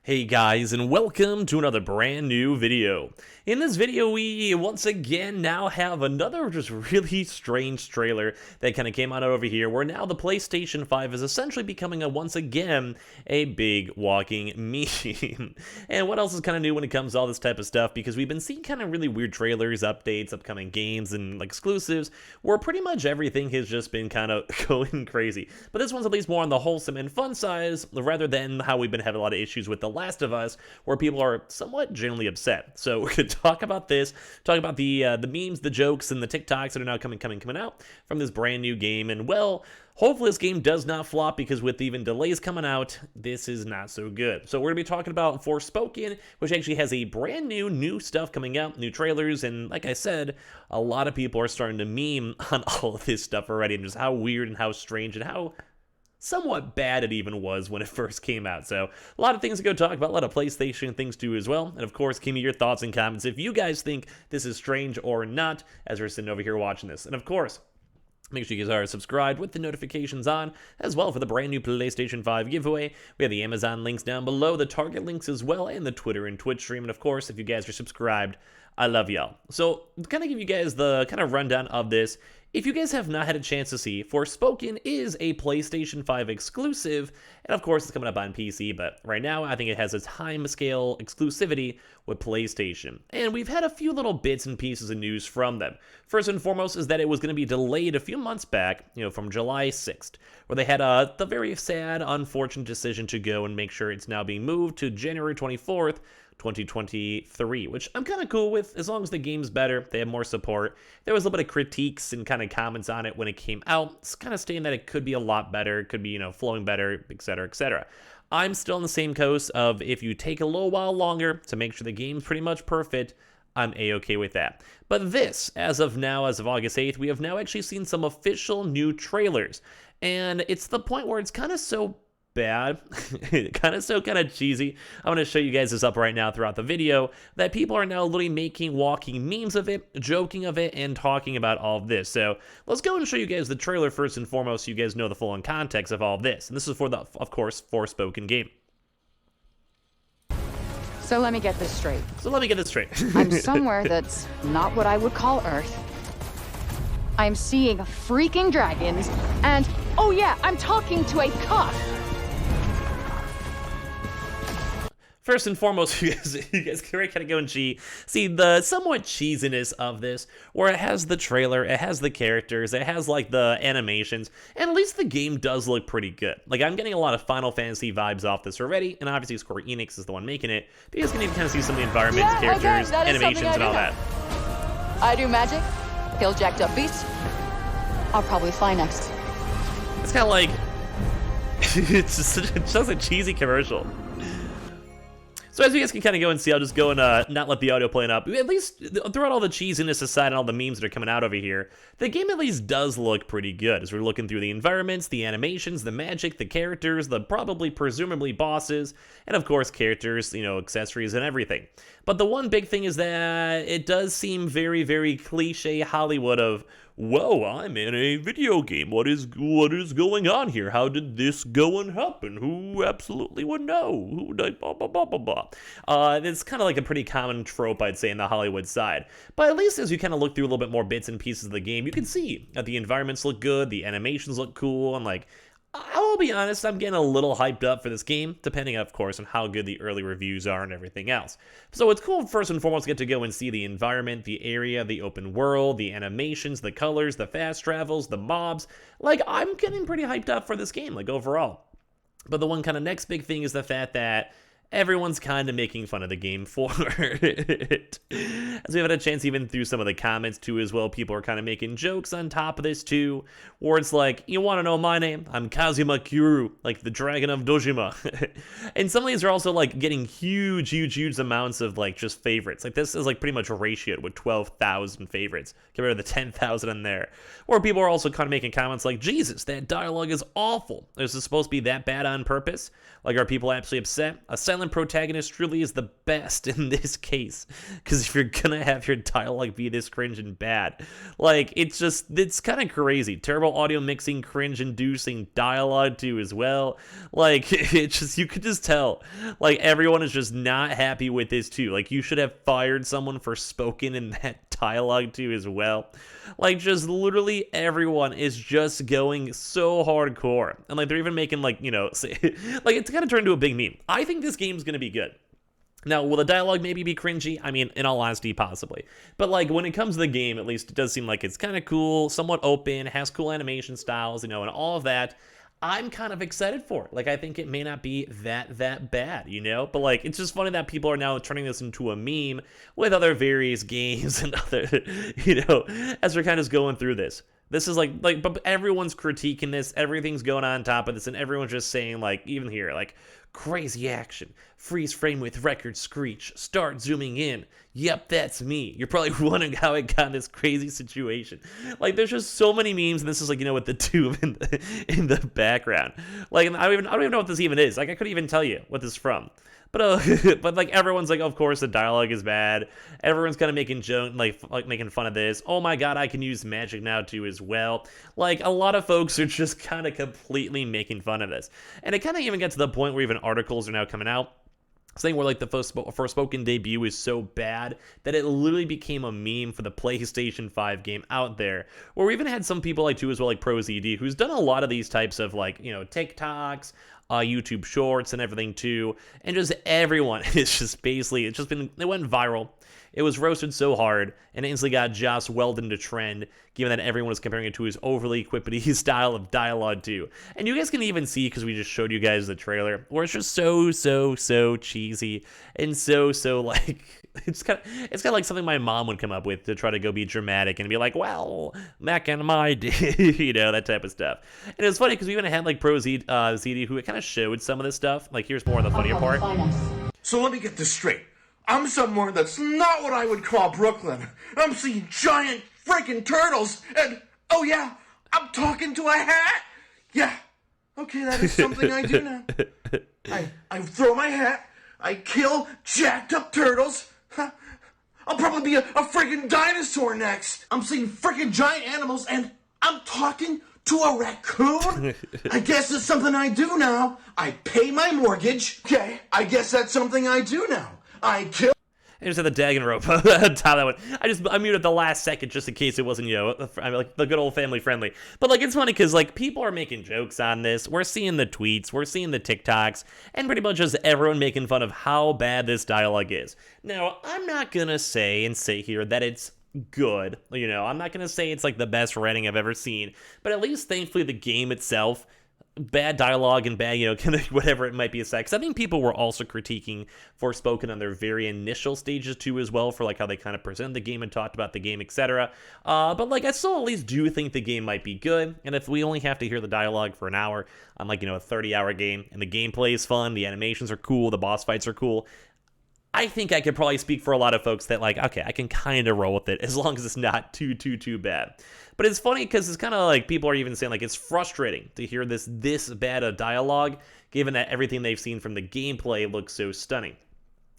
Hey guys, and welcome to another brand new video. In this video, we once again now have another just really strange trailer that kind of came out over here, where now the PlayStation 5 is essentially becoming once again a big walking meme. And what else is kind of new when it comes to all this type of stuff? Because we've been seeing kind of really weird trailers, updates, upcoming games, and exclusives, where pretty much everything has just been kind of going crazy. But this one's at least more on the wholesome and fun side, rather than how we've been having a lot of issues with The Last of Us, where people are somewhat generally upset. So we're going to talk about this, talk about the memes, the jokes, and the TikToks that are now coming out from this brand new game. And well, hopefully this game does not flop, because with even delays coming out, this is not so good. So we're going to be talking about Forspoken, which actually has a brand new stuff coming out, new trailers, and like I said, a lot of people are starting to meme on all of this stuff already, and just how weird and how strange and how somewhat bad it even was when it first came out. So a lot of things to go talk about, a lot of PlayStation things too as well. And of course, give me your thoughts and comments if you guys think this is strange or not, as we're sitting over here watching this. And of course, make sure you guys are subscribed with the notifications on as well for the brand new PlayStation 5 giveaway. We have the Amazon links down below, the Target links as well, and the Twitter and Twitch stream. And of course, if you guys are subscribed, I love y'all. So to kind of give you guys the kind of rundown of this, if you guys have not had a chance to see, Forspoken is a PlayStation 5 exclusive, and of course it's coming up on PC, but right now I think it has a time-scale exclusivity with PlayStation. And we've had a few little bits and pieces of news from them. First and foremost is that it was going to be delayed a few months back, from July 6th, where they had the very sad, unfortunate decision to go and make sure it's now being moved to January 24th, 2023, which I'm kind of cool with, as long as the game's better, they have more support. There was a little bit of critiques and kind of comments on it when it came out, it's kind of stating that it could be a lot better, it could be, flowing better, etc., etc. I'm still on the same coast of, if you take a little while longer to make sure the game's pretty much perfect, I'm a-okay with that. But this, as of now, as of August 8th, we have now actually seen some official new trailers, and it's the point where it's kind of so bad, kind of cheesy. I'm going to show you guys this up right now throughout the video, that people are now literally making walking memes of it, joking of it, and talking about all of this. So let's go and show you guys the trailer first and foremost, so you guys know the full on context of all of this. And this is for the, of course, Forspoken game. So let me get this straight. I'm somewhere that's not what I would call Earth. I'm seeing freaking dragons, and oh yeah, I'm talking to a cuff. First and foremost, you guys can kind of go and see the somewhat cheesiness of this, where it has the trailer, it has the characters, it has like the animations, and at least the game does look pretty good. Like, I'm getting a lot of Final Fantasy vibes off this already, and obviously Square Enix is the one making it, but you guys can even kind of see some of the environments, characters, animations, and all that. I do magic, kill jacked up beasts. I'll probably fly next. It's kind of like, it's just a cheesy commercial. So as you guys can kind of go and see, I'll just go and not let the audio play up. At least throughout all the cheesiness aside and all the memes that are coming out over here, the game at least does look pretty good. As we're looking through the environments, the animations, the magic, the characters, the presumably bosses, and of course characters, accessories and everything. But the one big thing is that it does seem very, very cliche Hollywood of, whoa, I'm in a video game. What is going on here? How did this go and happen? Who absolutely would know? Who died? Blah, blah, blah, blah, blah. It's kind of like a pretty common trope, I'd say, in the Hollywood side. But at least as you kind of look through a little bit more bits and pieces of the game, you can see that the environments look good, the animations look cool, and I'll be honest, I'm getting a little hyped up for this game, depending, of course, on how good the early reviews are and everything else. So it's cool, first and foremost, to get to go and see the environment, the area, the open world, the animations, the colors, the fast travels, the mobs. I'm getting pretty hyped up for this game, overall. But the one kind of next big thing is the fact that everyone's kind of making fun of the game for it. As we've had a chance even through some of the comments too as well, people are kind of making jokes on top of this too, where it's like, you want to know my name? I'm Kazuma Kiryu, like the Dragon of Dojima. And some of these are also getting huge amounts of just favorites. This is pretty much ratioed with 12,000 favorites compared to the 10,000 in there. Or people are also kind of making comments like, Jesus, that dialogue is awful. Is this supposed to be that bad on purpose? Are people absolutely upset? silent protagonist truly is the best in this case, because if you're gonna have your dialogue be this cringe and bad, like, it's kind of crazy. Terrible audio mixing, cringe-inducing dialogue too as well. Like, you could just tell, like, everyone is just not happy with this too. Like, you should have fired someone for spoken in that dialogue too as well. Like, just literally everyone is just going so hardcore, and like they're even making, like, you know, like, it's kind of turned into a big meme. I think this game's gonna be good. Now, will the dialogue maybe be cringy? I mean, in all honesty, possibly. But, like, when it comes to the game, at least, it does seem like it's kind of cool, somewhat open, has cool animation styles, you know, and all of that. I'm kind of excited for it. Like, I think it may not be that bad, you know? But, like, it's just funny that people are now turning this into a meme with other various games and other, you know, as we're kind of going through this. This is but everyone's critiquing this, everything's going on top of this, and everyone's just saying, like, even here, like, crazy action, freeze frame with record screech, start zooming in, yep, that's me. You're probably wondering how it got in this crazy situation. Like, there's just so many memes, and this is, like, you know, with the tube in the background. Like, I don't even know what this even is. Like, I couldn't even tell you what this is from. But like, everyone's like, of course the dialogue is bad. Everyone's kind of making like making fun of this. Oh my god, I can use magic now too as well. Like, a lot of folks are just kind of completely making fun of this, and it kind of even gets to the point where even articles are now coming out saying where, like, the Forspoken debut is so bad that it literally became a meme for the PlayStation 5 game out there. Where we even had some people, like, too, as well, like ProZD, who's done a lot of these types of, like, you know, TikToks, YouTube Shorts and everything too, and just everyone is just basically, it went viral. It was roasted so hard, and it instantly got Joss Weldon to trend, given that everyone was comparing it to his overly quippity style of dialogue too. And you guys can even see, because we just showed you guys the trailer, where it's just so cheesy, and so like, it's kind of like something my mom would come up with to try to go be dramatic and be like, well, back in my day, you know, that type of stuff. And it was funny because we even had, like, ZD who kind of showed some of this stuff. Like, here's more of the funnier part. So let me get this straight. I'm somewhere that's not what I would call Brooklyn. I'm seeing giant freaking turtles, and oh yeah, I'm talking to a hat. Yeah, okay, that is something I do now. I throw my hat, I kill jacked up turtles. Huh. I'll probably be a freaking dinosaur next. I'm seeing freaking giant animals, and I'm talking to a raccoon? I guess it's something I do now. I pay my mortgage. Okay, I guess that's something I do now. I kill. I just had the Danganronpa on top of that one. I muted the last second just in case it wasn't, you know, like the good old family friendly. But, like, it's funny because, like, people are making jokes on this. We're seeing the tweets, we're seeing the TikToks, and pretty much just everyone making fun of how bad this dialogue is. Now, I'm not gonna say here that it's good. You know, I'm not gonna say it's, like, the best writing I've ever seen. But at least, thankfully, the game itself, bad dialogue and bad, you know, kind of whatever it might be aside. Because I think people were also critiquing Forspoken on their very initial stages too as well, for like how they kind of presented the game and talked about the game, etc. But like, I still at least do think the game might be good. And if we only have to hear the dialogue for an hour on, like, you know, a 30-hour game, and the gameplay is fun, the animations are cool, the boss fights are cool, I think I could probably speak for a lot of folks that, like, okay, I can kind of roll with it as long as it's not too bad. But it's funny because it's kind of like people are even saying, like, it's frustrating to hear this bad a dialogue, given that everything they've seen from the gameplay looks so stunning.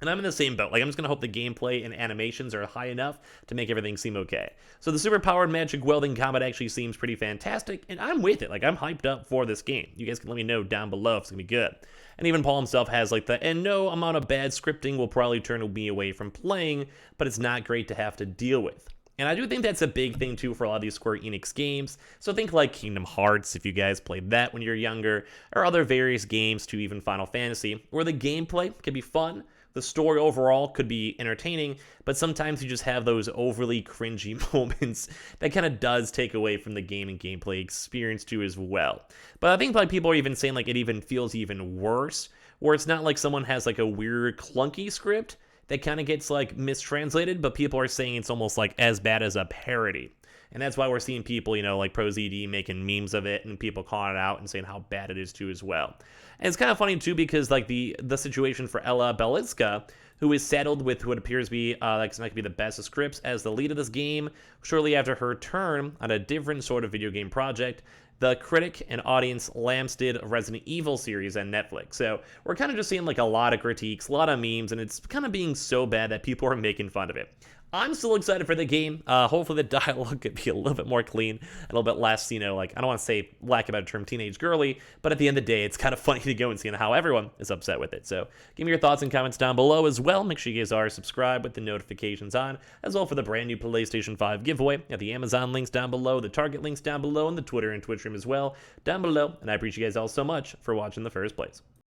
And I'm in the same boat. Like, I'm just going to hope the gameplay and animations are high enough to make everything seem okay. So the super-powered magic welding combat actually seems pretty fantastic, and I'm with it. Like, I'm hyped up for this game. You guys can let me know down below if it's going to be good. And even Paul himself has, like, and no amount of bad scripting will probably turn me away from playing, but it's not great to have to deal with. And I do think that's a big thing, too, for a lot of these Square Enix games. So think like Kingdom Hearts, if you guys played that when you're younger, or other various games, to even Final Fantasy, where the gameplay can be fun, the story overall could be entertaining, but sometimes you just have those overly cringy moments that kind of does take away from the game and gameplay experience, too, as well. But I think, like, people are even saying, like, it even feels even worse, where it's not like someone has, like, a weird, clunky script that kind of gets, like, mistranslated, but people are saying it's almost, like, as bad as a parody. And that's why we're seeing people, you know, like ProZD making memes of it and people calling it out and saying how bad it is, too, as well. And it's kind of funny, too, because, like, the situation for Ella Belitska, who is saddled with what appears to be, like, it's not going to be the best of scripts as the lead of this game, shortly after her turn on a different sort of video game project the critic and audience lambsted Resident Evil series on Netflix. So we're kind of just seeing like a lot of critiques, a lot of memes, and it's kind of being so bad that people are making fun of it. I'm still excited for the game. Hopefully the dialogue could be a little bit more clean, a little bit less, like, I don't want to say, lack of a better term, teenage girly, but at the end of the day, it's kind of funny to go and see how everyone is upset with it. So give me your thoughts and comments down below as well. Make sure you guys are subscribed with the notifications on, as well for the brand new PlayStation 5 giveaway. At the Amazon links down below, the Target links down below, and the Twitter and Twitch room as well down below. And I appreciate you guys all so much for watching in the first place.